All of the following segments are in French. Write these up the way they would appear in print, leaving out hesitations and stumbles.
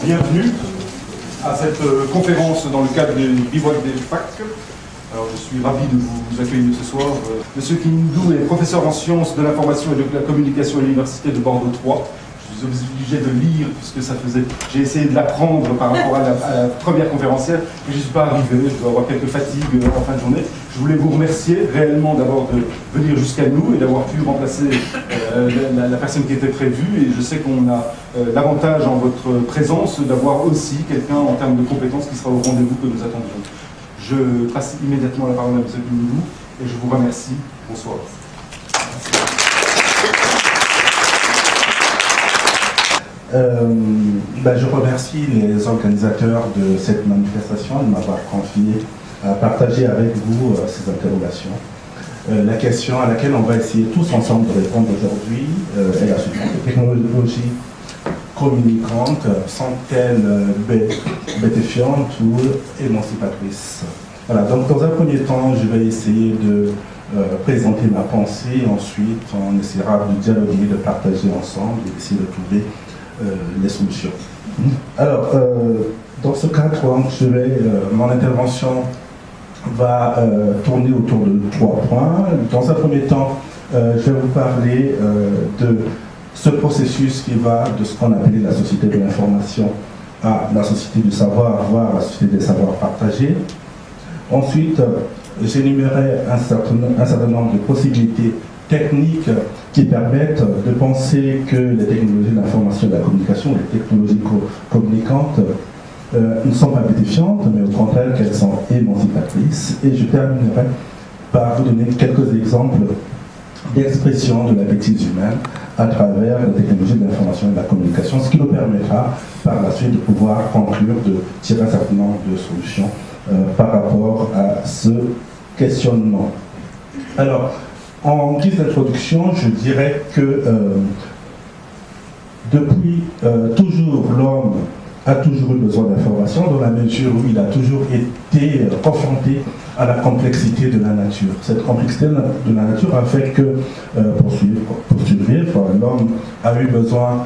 Bienvenue à cette conférence dans le cadre du Bivouac des FAC. Alors, je suis ravi de vous accueillir ce soir. Monsieur Kindou est professeur en sciences de l'information et de la communication à l'Université de Bordeaux 3. Je suis obligé de lire puisque ça faisait... J'ai essayé de l'apprendre par rapport à la première conférencière, mais je ne suis pas arrivé. Je dois avoir quelques fatigues en fin de journée. Je voulais vous remercier réellement d'abord de venir jusqu'à nous et d'avoir pu remplacer la personne qui était prévue. Et je sais qu'on a l'avantage en votre présence d'avoir aussi quelqu'un en termes de compétences qui sera au rendez-vous que nous attendions. Je passe immédiatement la parole à M. Kindou et je vous remercie. Bonsoir. Je remercie les organisateurs de cette manifestation de m'avoir confié à partager avec vous ces interrogations. La question à laquelle on va essayer tous ensemble de répondre aujourd'hui est la suivante. Les technologies communicantes sont-elles bénéfiantes ou émancipatrices? Voilà, donc dans un premier temps, je vais essayer de présenter ma pensée. Ensuite, on essaiera de dialoguer, de partager ensemble et d'essayer de trouver les solutions. Alors, dans ce cadre, mon intervention va tourner autour de 3 points. Dans un premier temps, je vais vous parler de ce processus qui va de ce qu'on appelait la société de l'information à la société du savoir, voire la société des savoirs partagés. Ensuite, j'énumérerai un certain nombre de possibilités techniques qui permettent de penser que les technologies de l'information et de la communication, les technologies communicantes, ne sont pas bénéfiantes, mais au contraire qu'elles sont émancipatrices. Et je terminerai par vous donner quelques exemples d'expression de la bêtise humaine à travers les technologies de l'information et de la communication, ce qui nous permettra par la suite de pouvoir conclure, de tirer un certain nombre de solutions par rapport à ce questionnement. Alors, en guise d'introduction, je dirais que depuis toujours, l'homme a toujours eu besoin d'informations dans la mesure où il a toujours été confronté à la complexité de la nature. Cette complexité de la nature a fait que, pour survivre, l'homme a eu besoin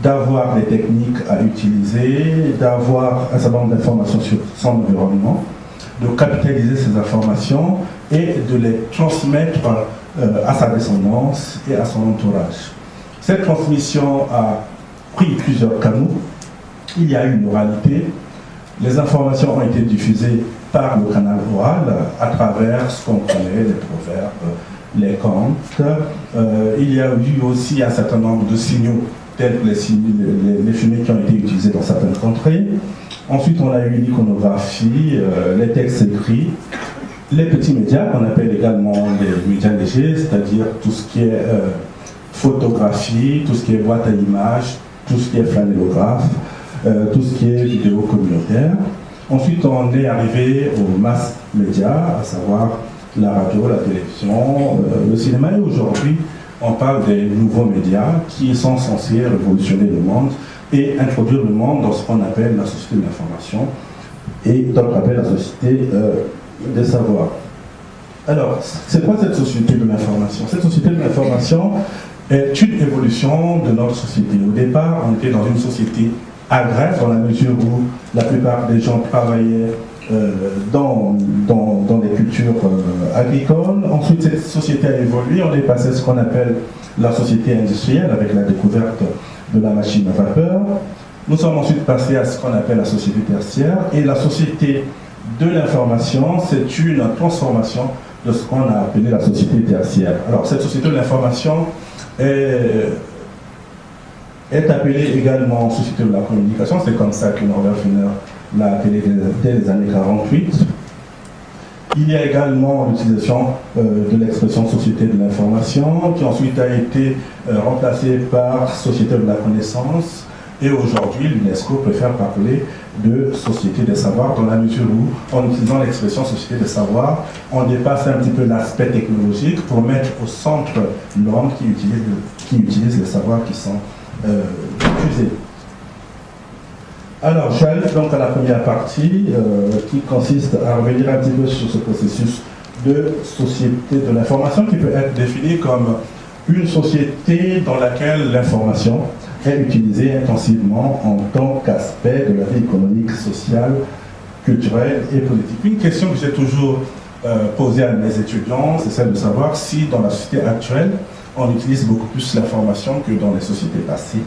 d'avoir des techniques à utiliser, d'avoir un certain nombre d'informations sur son environnement, de capitaliser ces informations et de les transmettre à sa descendance et à son entourage. Cette transmission a pris plusieurs canaux. Il y a eu une oralité. Les informations ont été diffusées par le canal oral à travers ce qu'on connaît, les proverbes, les contes. Il y a eu aussi un certain nombre de signaux tels que les fumées qui ont été utilisées dans certaines contrées. Ensuite, on a eu l'iconographie, les textes écrits, les petits médias qu'on appelle également les médias légers, c'est-à-dire tout ce qui est photographie, tout ce qui est boîte à images, tout ce qui est flannelographe, tout ce qui est vidéo communautaire. Ensuite, on est arrivé aux mass médias, à savoir la radio, la télévision, le cinéma. Et aujourd'hui, on parle des nouveaux médias qui sont censés révolutionner le monde et introduire le monde dans ce qu'on appelle la société de l'information et d'autres appellent la société des savoirs. Alors, c'est quoi cette société de l'information? Cette société de l'information est une évolution de notre société. Au départ, on était dans une société agraire, dans la mesure où la plupart des gens travaillaient dans des cultures agricoles. Ensuite, cette société a évolué, on est passé à ce qu'on appelle la société industrielle avec la découverte de la machine à vapeur. Nous sommes ensuite passés à ce qu'on appelle la société tertiaire, et la société de l'information, c'est une transformation de ce qu'on a appelé la société tertiaire. Alors, cette société de l'information est appelée également société de la communication, c'est comme ça que Norbert Wiener l'a appelée dès les années 48. Il y a également l'utilisation de l'expression société de l'information, qui ensuite a été remplacée par société de la connaissance, et aujourd'hui l'UNESCO préfère parler de société des savoirs, dans la mesure où, en utilisant l'expression société des savoirs, on dépasse un petit peu l'aspect technologique pour mettre au centre l'homme qui utilise les savoirs qui sont diffusés. Alors, j'arrive donc à la première partie qui consiste à revenir un petit peu sur ce processus de société de l'information qui peut être défini comme une société dans laquelle l'information est utilisé intensivement en tant qu'aspect de la vie économique, sociale, culturelle et politique. Une question que j'ai toujours posée à mes étudiants, c'est celle de savoir si dans la société actuelle, on utilise beaucoup plus l'information que dans les sociétés passées.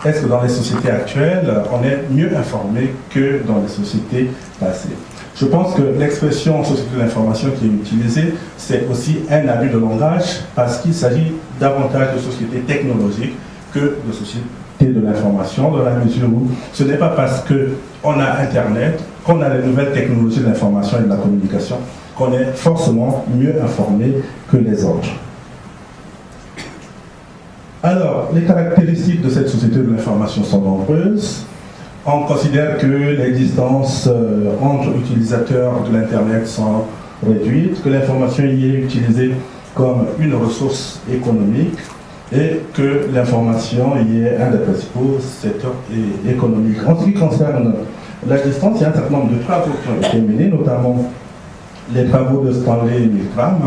Est-ce que dans les sociétés actuelles, on est mieux informé que dans les sociétés passées? Je pense que l'expression société de l'information qui est utilisée, c'est aussi un abus de langage parce qu'il s'agit davantage de sociétés technologiques que de sociétés de l'information, dans la mesure où ce n'est pas parce qu'on a Internet, qu'on a les nouvelles technologies de l'information et de la communication, qu'on est forcément mieux informé que les autres. Alors, les caractéristiques de cette société de l'information sont nombreuses. On considère que les distances entre utilisateurs de l'Internet sont réduites, que l'information y est utilisée comme une ressource économique et que l'information y est un des principaux secteurs économiques. En ce qui concerne la distance, il y a un certain nombre de travaux qui ont été menés, notamment les travaux de Stanley et Milgram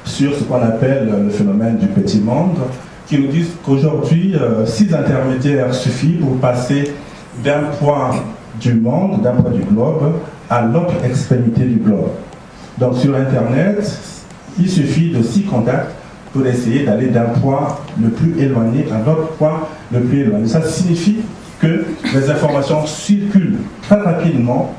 sur ce qu'on appelle le phénomène du petit monde, qui nous disent qu'aujourd'hui, 6 intermédiaires suffisent pour passer d'un point du monde, d'un point du globe, à l'autre extrémité du globe. Donc sur Internet, il suffit de 6 contacts pour essayer d'aller d'un point le plus éloigné à l'autre point le plus éloigné. Ça signifie que les informations circulent très rapidement,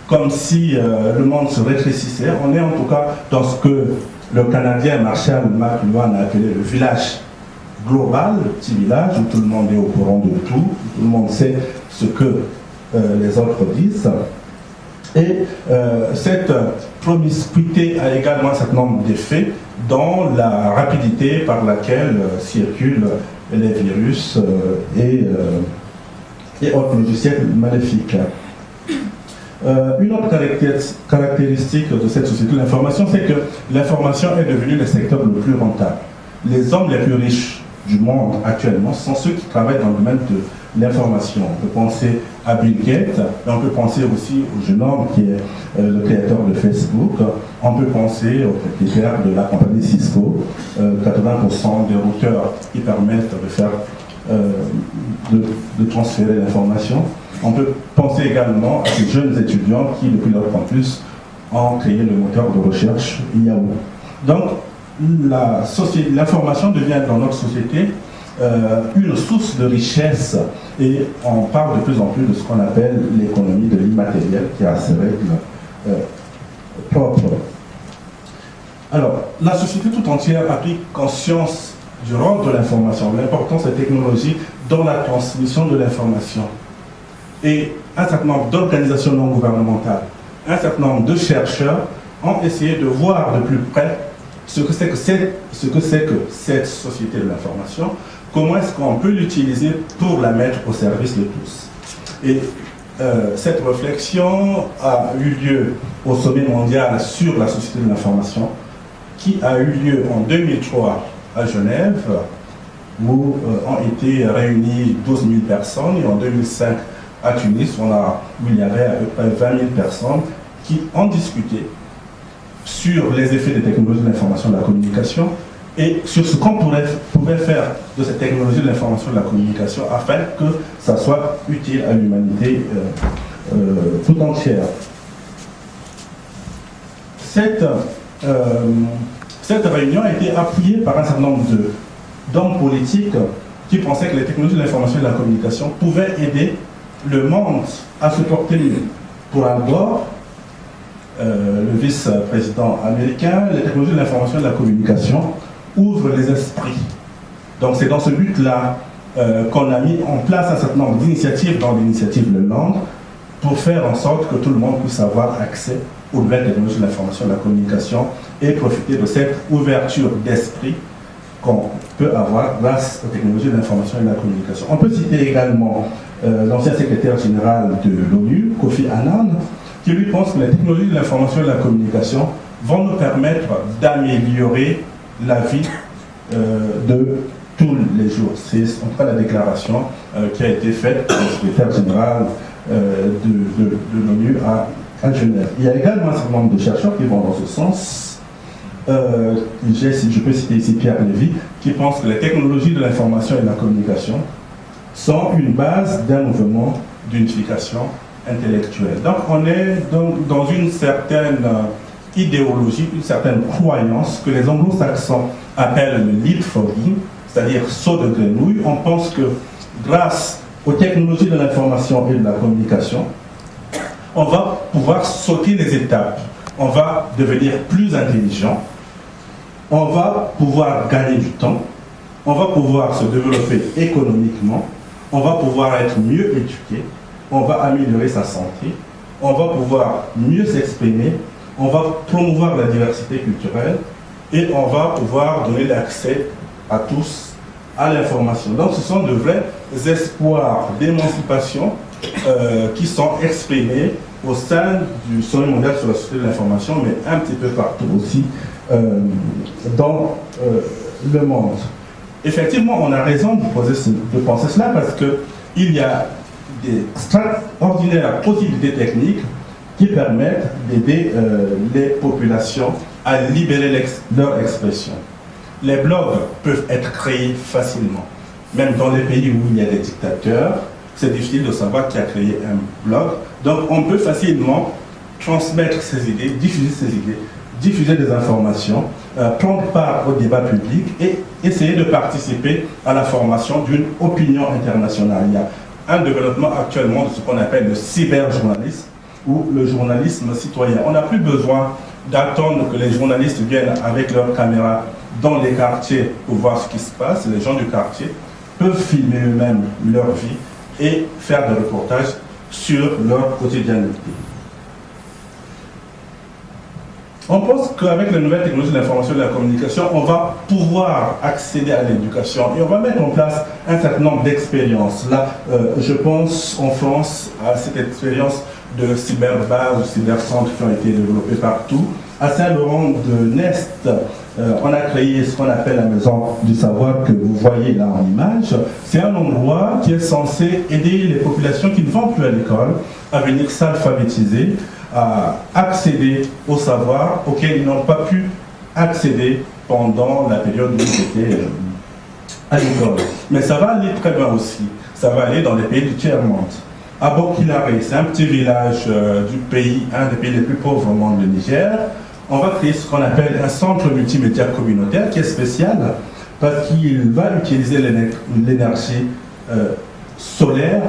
comme si le monde se rétrécissait. On est en tout cas dans ce que le Canadien Marshall McLuhan a appelé le village global, le petit village où tout le monde est au courant de tout, tout le monde sait ce que les autres disent. Et cette promiscuité a également un certain nombre d'effets dans la rapidité par laquelle circulent les virus et autres logiciels maléfiques. Une autre caractéristique de cette société de l'information, c'est que l'information est devenue le secteur le plus rentable. Les hommes les plus riches du monde actuellement sont ceux qui travaillent dans le domaine de l'information. On peut penser à Bill Gates, mais on peut penser aussi au jeune homme qui est le créateur de Facebook. On peut penser au propriétaire de la compagnie Cisco, 80% des routeurs qui permettent de faire de transférer l'information. On peut penser également à ces jeunes étudiants qui, depuis leur campus, ont créé le moteur de recherche Yahoo. Donc, l'information devient dans notre société une source de richesse et on parle de plus en plus de ce qu'on appelle l'économie de l'immatériel qui a ses règles propres. Alors, la société tout entière a pris conscience du rôle de l'information, l'importance des technologies dans la transmission de l'information. Et un certain nombre d'organisations non gouvernementales, un certain nombre de chercheurs ont essayé de voir de plus près ce que c'est que cette société de l'information, comment est-ce qu'on peut l'utiliser pour la mettre au service de tous. Et cette réflexion a eu lieu au sommet mondial sur la société de l'information, qui a eu lieu en 2003 à Genève, où ont été réunies 12 000 personnes, et en 2005 à Tunis, où il y avait à peu près 20 000 personnes qui ont discuté sur les effets des technologies de l'information et de la communication et sur ce qu'on pouvait faire de cette technologie de l'information et de la communication afin que ça soit utile à l'humanité tout entière. Cette réunion a été appuyée par un certain nombre d'hommes politiques qui pensaient que les technologies de l'information et de la communication pouvaient aider le monde à se porter mieux. Pour Al Gore, le vice-président américain, les technologies de l'information et de la communication ouvrent les esprits. Donc c'est dans ce but-là qu'on a mis en place un certain nombre d'initiatives dans l'initiative Le Land pour faire en sorte que tout le monde puisse avoir accès aux nouvelles technologies de l'information et de la communication et profiter de cette ouverture d'esprit qu'on peut avoir grâce aux technologies de l'information et de la communication. On peut citer également l'ancien secrétaire général de l'ONU, Kofi Annan, qui lui pense que les technologies de l'information et de la communication vont nous permettre d'améliorer la vie de tous les jours. C'est en tout cas la déclaration qui a été faite par le secrétaire général de l'ONU à Genève. Il y a également un certain nombre de chercheurs qui vont dans ce sens. Je peux citer ici Pierre Lévy, qui pense que les technologies de l'information et de la communication sont une base d'un mouvement d'unification intellectuelle. Donc on est dans une certaine idéologie, une certaine croyance que les anglo-saxons appellent le leapfrogging, c'est-à-dire saut de grenouille. On pense que grâce aux technologies de l'information et de la communication, on va pouvoir sauter les étapes, on va devenir plus intelligent, on va pouvoir gagner du temps, on va pouvoir se développer économiquement, on va pouvoir être mieux éduqué, on va améliorer sa santé, on va pouvoir mieux s'exprimer, on va promouvoir la diversité culturelle et on va pouvoir donner l'accès à tous à l'information. Donc ce sont de vrais espoirs d'émancipation qui sont exprimés au sein du sommet mondial sur la société de l'information, mais un petit peu partout aussi dans le monde. Effectivement, on a raison de penser cela parce qu'il y a des extraordinaires possibilités techniques qui permettent d'aider les populations à libérer leur expression. Les blogs peuvent être créés facilement. Même dans les pays où il y a des dictateurs, c'est difficile de savoir qui a créé un blog. Donc on peut facilement transmettre ses idées, diffuser des informations, prendre part au débat public et essayer de participer à la formation d'une opinion internationale. Il y a un développement actuellement de ce qu'on appelle le cyberjournalisme ou le journalisme citoyen. On n'a plus besoin d'attendre que les journalistes viennent avec leur caméra dans les quartiers pour voir ce qui se passe. Les gens du quartier peuvent filmer eux-mêmes leur vie et faire des reportages sur leur quotidienneté. On pense qu'avec les nouvelles technologies de l'information et de la communication, on va pouvoir accéder à l'éducation et on va mettre en place un certain nombre d'expériences. Là, je pense en France à cette expérience de cyberbase ou cybercentre qui ont été développés partout. À Saint-Laurent de Nest, on a créé ce qu'on appelle la maison du savoir que vous voyez là en image. C'est un endroit qui est censé aider les populations qui ne vont plus à l'école à venir s'alphabétiser, à accéder au savoir auquel ils n'ont pas pu accéder pendant la période où ils étaient à l'école. Mais ça va aller très loin aussi. Ça va aller dans les pays du tiers-monde. À Bokilare, c'est un petit village du pays, un des pays les plus pauvres au monde, le Niger. On va créer ce qu'on appelle un centre multimédia communautaire qui est spécial parce qu'il va utiliser l'énergie solaire.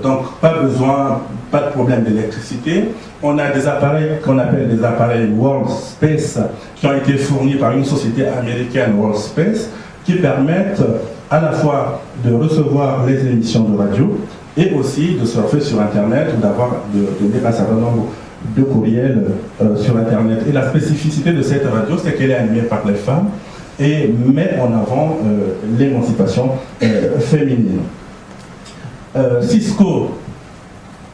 Donc pas de problème d'électricité. On a des appareils qu'on appelle des appareils World Space qui ont été fournis par une société américaine, World Space, qui permettent à la fois de recevoir les émissions de radio et aussi de surfer sur Internet ou de lire un certain nombre de courriels sur Internet. Et la spécificité de cette radio, c'est qu'elle est animée par les femmes et met en avant l'émancipation féminine. Cisco,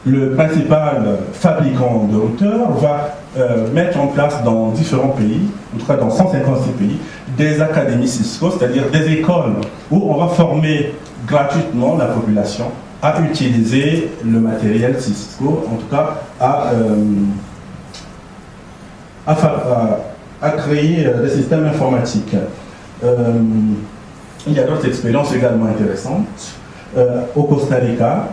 le principal fabricant de routeurs, va mettre en place dans différents pays, en tout cas dans 156 pays, des académies Cisco, c'est-à-dire des écoles où on va former gratuitement la population à utiliser le matériel Cisco, en tout cas à créer des systèmes informatiques. Il y a d'autres expériences également intéressantes. Au Costa Rica,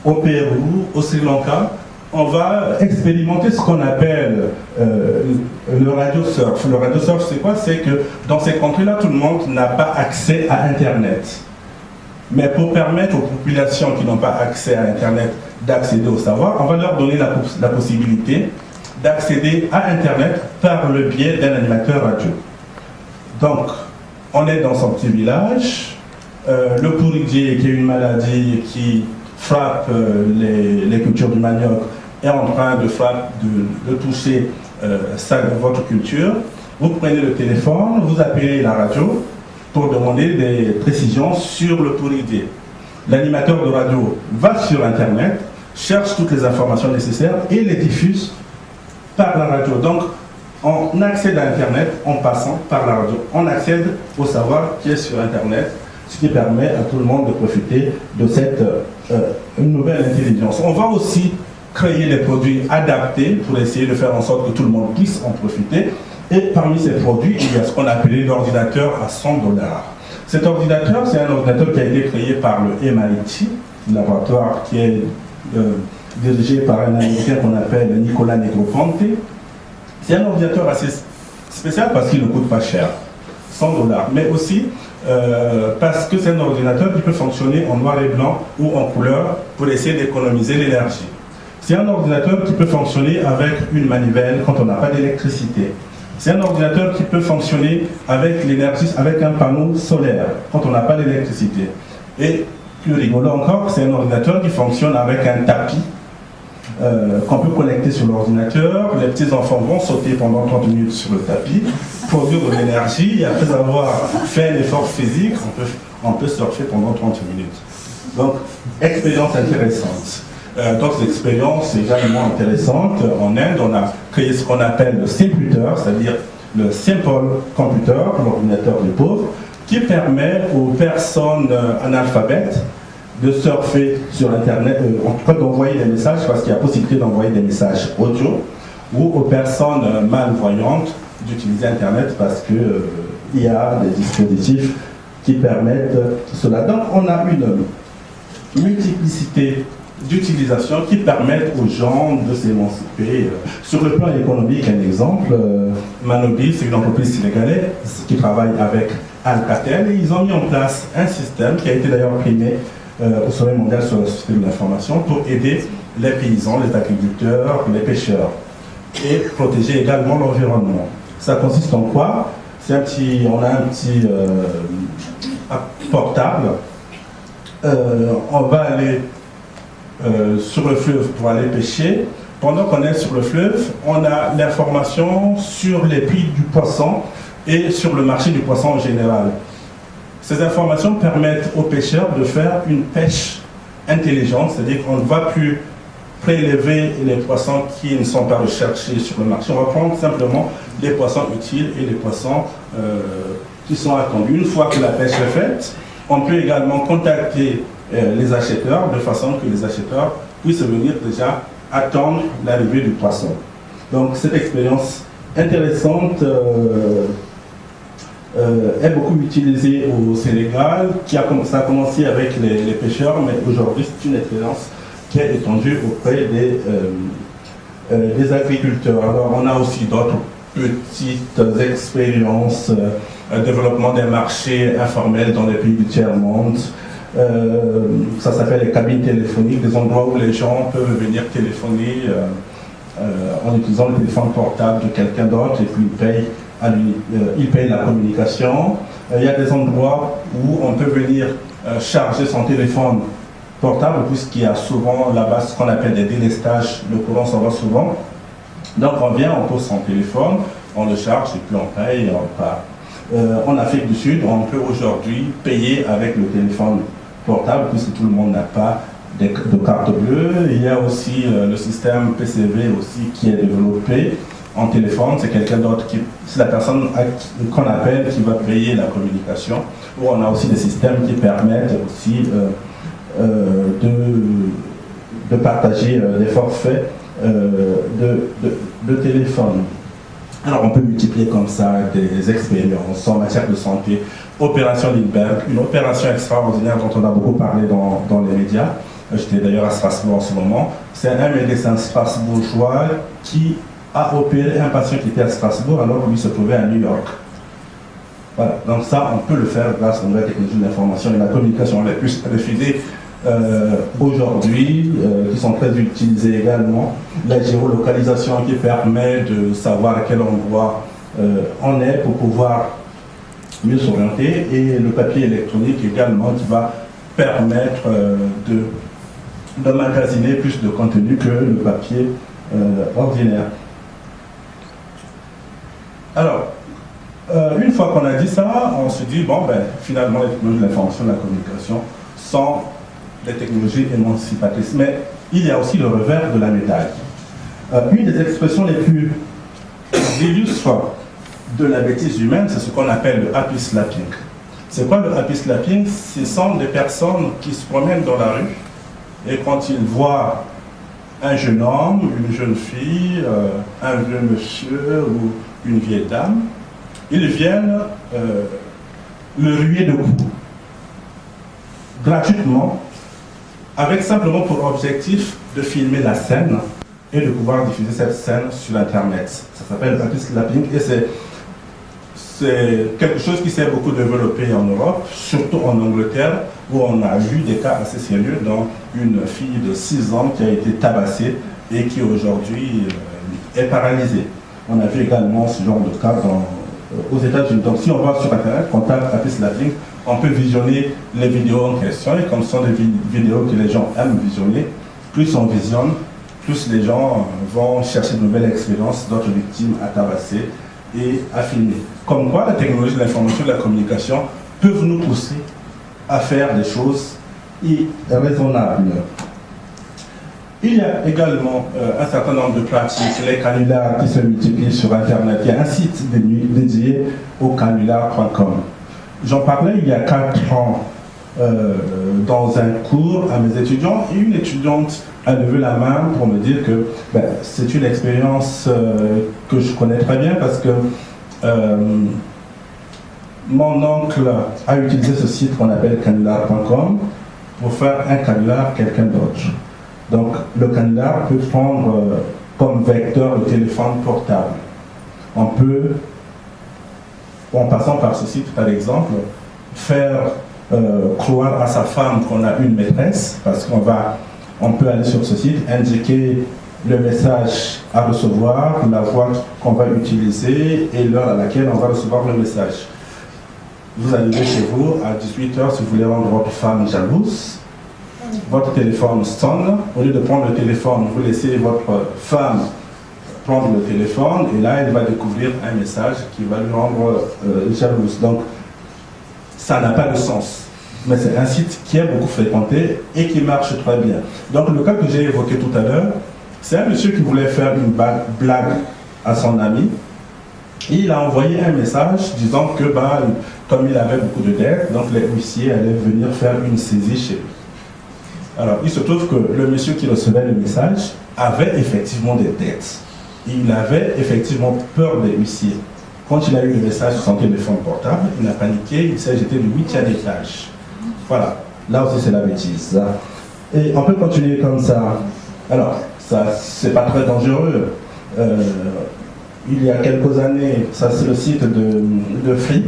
au Pérou, au Sri Lanka, on va expérimenter ce qu'on appelle le radio surf. Le radio surf, c'est quoi? C'est que dans ces contrées-là, tout le monde n'a pas accès à Internet. Mais pour permettre aux populations qui n'ont pas accès à Internet d'accéder au savoir, on va leur donner la possibilité d'accéder à Internet par le biais d'un animateur radio. Donc, on est dans son petit village. Le pourridier, qui est une maladie qui frappe les cultures du manioc, est en train de toucher votre culture. Vous prenez le téléphone, vous appelez la radio pour demander des précisions sur le pourridier. L'animateur de radio va sur Internet, cherche toutes les informations nécessaires et les diffuse par la radio. Donc, on accède à Internet en passant par la radio. On accède au savoir qui est sur Internet, ce qui permet à tout le monde de profiter de cette nouvelle intelligence. On va aussi créer des produits adaptés pour essayer de faire en sorte que tout le monde puisse en profiter. Et parmi ces produits, il y a ce qu'on appelait l'ordinateur à $100. Cet ordinateur, c'est un ordinateur qui a été créé par le MIT, laboratoire qui est dirigé par un Américain qu'on appelle Nicolas Negroponte. C'est un ordinateur assez spécial parce qu'il ne coûte pas cher, 100 $, mais aussi parce que c'est un ordinateur qui peut fonctionner en noir et blanc ou en couleur pour essayer d'économiser l'énergie. C'est un ordinateur qui peut fonctionner avec une manivelle quand on n'a pas d'électricité. C'est un ordinateur qui peut fonctionner avec l'énergie, avec un panneau solaire quand on n'a pas d'électricité. Et plus rigolo encore, c'est un ordinateur qui fonctionne avec un tapis qu'on peut connecter sur l'ordinateur. Les petits enfants vont sauter pendant 30 minutes sur le tapis, produire de l'énergie, et après avoir fait un effort physique, on peut surfer pendant 30 minutes. Donc, expérience intéressante. D'autres expériences également intéressantes. En Inde, on a créé ce qu'on appelle le Simputer, c'est-à-dire le Simple Computer, l'ordinateur des pauvres, qui permet aux personnes analphabètes de surfer sur Internet, en tout cas d'envoyer des messages, parce qu'il y a possibilité d'envoyer des messages audio, ou aux personnes malvoyantes d'utiliser Internet, parce qu'il y a des dispositifs qui permettent cela. Donc on a une multiplicité d'utilisation qui permettent aux gens de s'émanciper. Sur le plan économique, un exemple, Manobi, c'est une entreprise sénégalaise qui travaille avec Alcatel, et ils ont mis en place un système qui a été d'ailleurs primé au sommet mondial sur la société de l'information pour aider les paysans, les agriculteurs, les pêcheurs et protéger également l'environnement. Ça consiste en quoi? On a un petit portable. On va aller sur le fleuve pour aller pêcher. Pendant qu'on est sur le fleuve, on a l'information sur les prix du poisson et sur le marché du poisson en général. Ces informations permettent aux pêcheurs de faire une pêche intelligente, c'est-à-dire qu'on ne va plus prélever les poissons qui ne sont pas recherchés sur le marché. On va prendre simplement les poissons utiles et les poissons qui sont attendus. Une fois que la pêche est faite, on peut également contacter les acheteurs de façon que les acheteurs puissent venir déjà attendre l'arrivée du poisson. Donc cette expérience intéressante est beaucoup utilisée au Sénégal, ça a commencé avec les pêcheurs, mais aujourd'hui c'est une expérience qui est étendue auprès des agriculteurs. Alors on a aussi d'autres petites expériences, développement des marchés informels dans les pays du tiers-monde. Ça s'appelle les cabines téléphoniques, des endroits où les gens peuvent venir téléphoner en utilisant le téléphone portable de quelqu'un d'autre et puis ils payent la communication. Il y a des endroits où on peut venir charger son téléphone portable puisqu'il y a souvent là-bas ce qu'on appelle des délestages, le courant s'en va souvent. Donc on vient, on pose son téléphone, on le charge et puis on paye et on part. En Afrique du Sud, on peut aujourd'hui payer avec le téléphone portable puisque tout le monde n'a pas de carte bleue. Il y a aussi le système PCV aussi qui est développé en téléphone. C'est quelqu'un d'autre c'est la personne qu'on appelle qui va payer la communication. Ou on a aussi des systèmes qui permettent aussi de partager des forfaits de téléphone. Alors on peut multiplier comme ça des expériences en matière de santé. Opération Lindbergh, une opération extraordinaire dont on a beaucoup parlé dans les médias. J'étais d'ailleurs à Strasbourg en ce moment. C'est un médecin strasbourgeois qui a opéré un patient qui était à Strasbourg alors que lui se trouvait à New York. Voilà, donc ça on peut le faire grâce aux nouvelles technologies de l'information et de la communication. Les puces refusées aujourd'hui, qui sont très utilisées également. La géolocalisation qui permet de savoir à quel endroit on est pour pouvoir mieux s'orienter, et le papier électronique également qui va permettre de magasiner plus de contenu que le papier ordinaire. Alors, une fois qu'on a dit ça, on se dit, bon, ben, finalement, les technologies de l'information et de la communication sont des technologies émancipatrices. Mais il y a aussi le revers de la médaille. Une des expressions les plus illustres de la bêtise humaine, c'est ce qu'on appelle le happy slapping. C'est quoi le happy slapping? Ce sont des personnes qui se promènent dans la rue et quand ils voient un jeune homme, une jeune fille, un vieux monsieur ou une vieille dame, ils viennent le ruer de coups, gratuitement, avec simplement pour objectif de filmer la scène et de pouvoir diffuser cette scène sur Internet. Ça s'appelle happy slapping et c'est quelque chose qui s'est beaucoup développé en Europe, surtout en Angleterre, où on a vu des cas assez sérieux, dont une fille de 6 ans qui a été tabassée et qui aujourd'hui est paralysée. On a vu également ce genre de cas aux États-Unis. Donc si on va sur Internet, on tape happy slapping, on peut visionner les vidéos en question, et comme ce sont des vidéos que les gens aiment visionner, plus on visionne, plus les gens vont chercher de nouvelles expériences d'autres victimes à tabasser et à filmer. Comme quoi la technologie de l'information et de la communication peuvent nous pousser à faire des choses irraisonnables. Il y a également un certain nombre de pratiques, les canulars qui se multiplient sur Internet. Il y a un site dédié au canular.com. J'en parlais il y a 4 ans dans un cours à mes étudiants, et une étudiante a levé la main pour me dire que c'est une expérience que je connais très bien parce que mon oncle a utilisé ce site qu'on appelle canular.com pour faire un canular à quelqu'un d'autre. Donc le canular peut prendre comme vecteur le téléphone portable. On peut, en passant par ce site par exemple, faire croire à sa femme qu'on a une maîtresse, parce qu'on peut aller sur ce site, indiquer le message à recevoir, la voix qu'on va utiliser et l'heure à laquelle on va recevoir le message. Vous arrivez chez vous à 18h si vous voulez rendre votre femme jalouse. Votre téléphone sonne. Au lieu de prendre le téléphone, vous laissez votre femme prendre le téléphone et là, elle va découvrir un message qui va lui rendre jalouse. Donc, ça n'a pas de sens. Mais c'est un site qui est beaucoup fréquenté et qui marche très bien. Donc, le cas que j'ai évoqué tout à l'heure, c'est un monsieur qui voulait faire une blague à son ami. Et il a envoyé un message disant que, comme il avait beaucoup de dettes, donc les huissiers allaient venir faire une saisie chez lui. Alors, il se trouve que le monsieur qui recevait le message avait effectivement des dettes. Il avait effectivement peur des huissiers. Quand il a eu le message sur son téléphone portable, il a paniqué, il s'est jeté du 8e étage. Voilà, là aussi c'est la bêtise. Et on peut continuer comme ça. Alors, ça, c'est pas très dangereux. Il y a quelques années, ça c'est le site de Free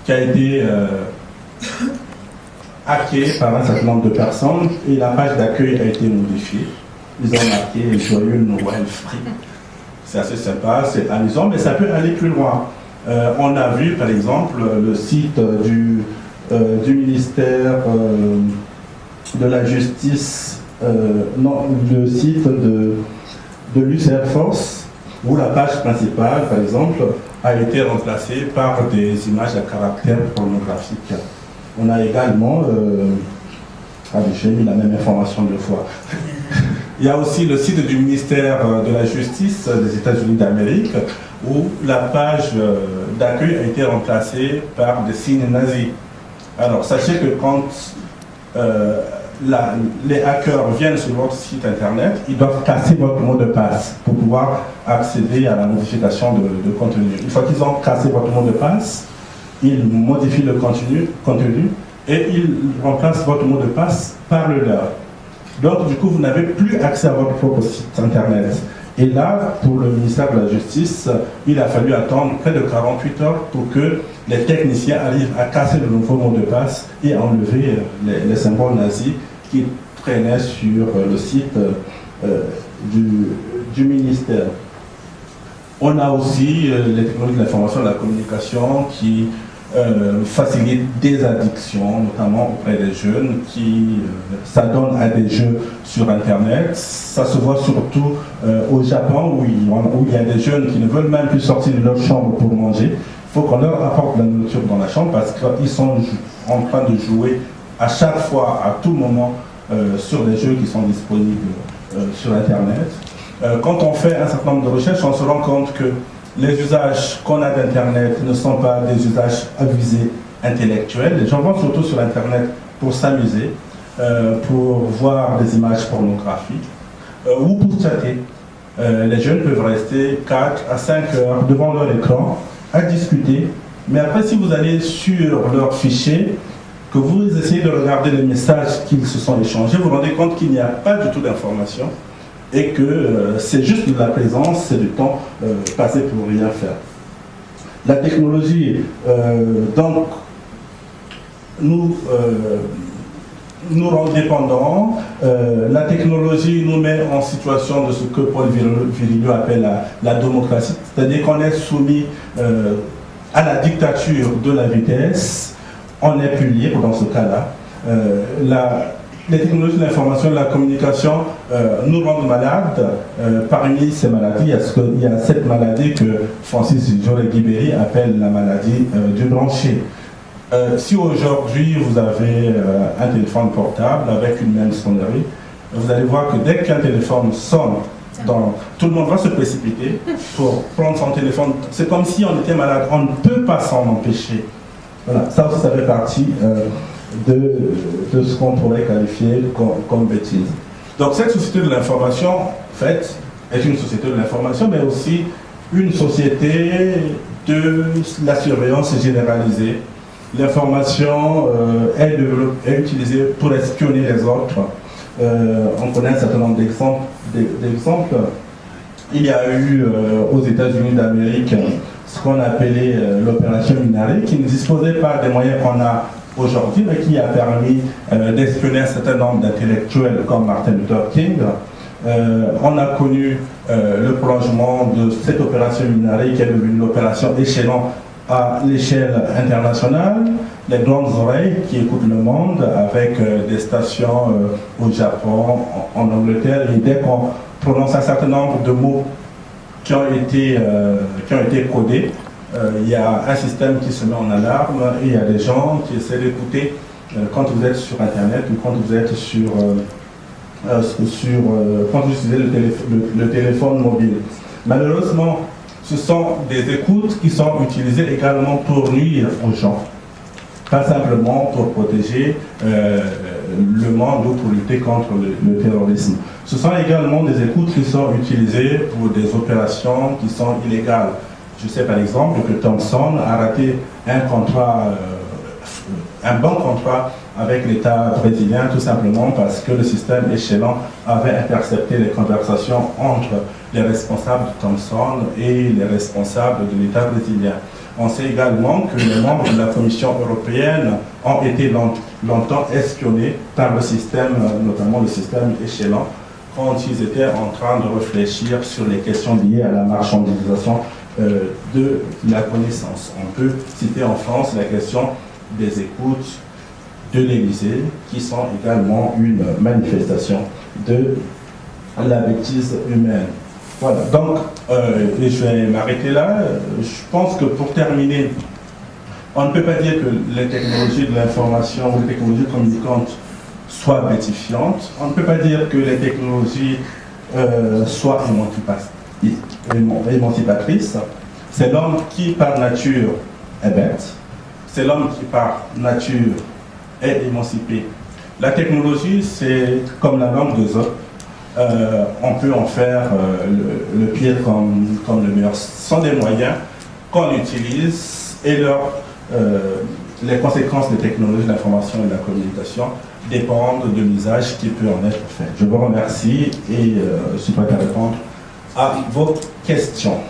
qui a été hacké par un certain nombre de personnes et la page d'accueil a été modifiée. Ils ont marqué Joyeux Noël Free. C'est assez sympa, c'est amusant, mais ça peut aller plus loin. On a vu par exemple le site du ministère de la Justice, le site de l'US Air Force, où la page principale, par exemple, a été remplacée par des images à caractère pornographique. On a également, j'ai mis la même information 2 fois. Il y a aussi le site du ministère de la Justice des États-Unis d'Amérique, où la page d'accueil a été remplacée par des signes nazis. Alors, sachez que quand les hackers viennent sur votre site internet, ils doivent casser votre mot de passe pour pouvoir accéder à la modification de contenu. Une fois qu'ils ont cassé votre mot de passe, ils modifient le contenu et ils remplacent votre mot de passe par le leur. Donc, du coup, vous n'avez plus accès à votre propre site internet. Et là, pour le ministère de la Justice, il a fallu attendre près de 48 heures pour que les techniciens arrivent à casser le nouveau mot de passe et à enlever les symboles nazis qui traînaient sur le site du ministère. On a aussi les technologies de l'information et de la communication qui facilitent des addictions, notamment auprès des jeunes qui s'adonnent à des jeux sur Internet. Ça se voit surtout au Japon où il y a des jeunes qui ne veulent même plus sortir de leur chambre pour manger. Il faut qu'on leur apporte de la nourriture dans la chambre parce qu'ils sont en train de jouer à chaque fois, à tout moment, sur des jeux qui sont disponibles sur Internet. Quand on fait un certain nombre de recherches, on se rend compte que les usages qu'on a d'Internet ne sont pas des usages à visée intellectuelle. Les gens vont surtout sur Internet pour s'amuser, pour voir des images pornographiques ou pour chatter. Les jeunes peuvent rester 4 à 5 heures devant leur écran à discuter Mais après, si vous allez sur leur fichier, que vous essayez de regarder les messages qu'ils se sont échangés, vous vous rendez compte qu'il n'y a pas du tout d'information et que c'est juste de la présence, c'est du temps passé pour rien faire. La technologie, donc, nous rend dépendants. La technologie nous met en situation de ce que Paul Virilio appelle la démocratie, c'est-à-dire qu'on est soumis à la dictature de la vitesse. On n'est plus libre dans ce cas-là. Les technologies de l'information et de la communication nous rendent malades. Parmi ces maladies, il y a cette maladie que Francis Jaurès-Guibéry appelle la maladie du branché. Si aujourd'hui vous avez un téléphone portable avec une même sonnerie, vous allez voir que dès qu'un téléphone sonne, tout le monde va se précipiter pour prendre son téléphone. C'est comme si on était malade. On ne peut pas s'en empêcher. Voilà, ça aussi, ça fait partie de ce qu'on pourrait qualifier comme bêtise. Donc cette société de l'information, en fait, est une société de l'information, mais aussi une société de la surveillance généralisée. L'information est utilisée pour espionner les autres. On connaît un certain nombre d'exemples. Il y a eu aux États-Unis d'Amérique ce qu'on appelait l'opération Minari, qui ne disposait pas des moyens qu'on a aujourd'hui, mais qui a permis d'espionner un certain nombre d'intellectuels comme Martin Luther King. On a connu le prolongement de cette opération Minari, qui est devenue l'opération Échelon à l'échelle internationale, les grandes oreilles qui écoutent le monde avec des stations au Japon, en Angleterre, et dès qu'on prononce un certain nombre de mots qui ont été codés, il y a un système qui se met en alarme et il y a des gens qui essaient d'écouter quand vous êtes sur Internet ou quand vous êtes quand vous utilisez le téléphone mobile. Malheureusement, ce sont des écoutes qui sont utilisées également pour nuire aux gens, pas simplement pour protéger le monde ou pour lutter contre le terrorisme. Ce sont également des écoutes qui sont utilisées pour des opérations qui sont illégales. Je sais par exemple que Thomson a raté un bon contrat avec l'État brésilien, tout simplement parce que le système Échelon avait intercepté les conversations entre les responsables de Thomson et les responsables de l'État brésilien. On sait également que les membres de la Commission européenne ont été longtemps espionnés par le système, notamment le système Échelon, quand ils étaient en train de réfléchir sur les questions liées à la marchandisation de la connaissance. On peut citer en France la question des écoutes de l'Élysée, qui sont également une manifestation de la bêtise humaine. Voilà, donc je vais m'arrêter là. Je pense que pour terminer, on ne peut pas dire que les technologies de l'information ou les technologies communicantes soient bêtifiantes. On ne peut pas dire que les technologies soient émancipatrices. C'est l'homme qui, par nature, est bête. C'est l'homme qui, par nature, est émancipé. La technologie, c'est comme la langue des autres. On peut en faire le pire comme le meilleur. Ce sont des moyens qu'on utilise et les conséquences des technologies de l'information et de la communication dépendent de l'usage qui peut en être fait. Je vous remercie et je suis prêt à répondre à vos questions.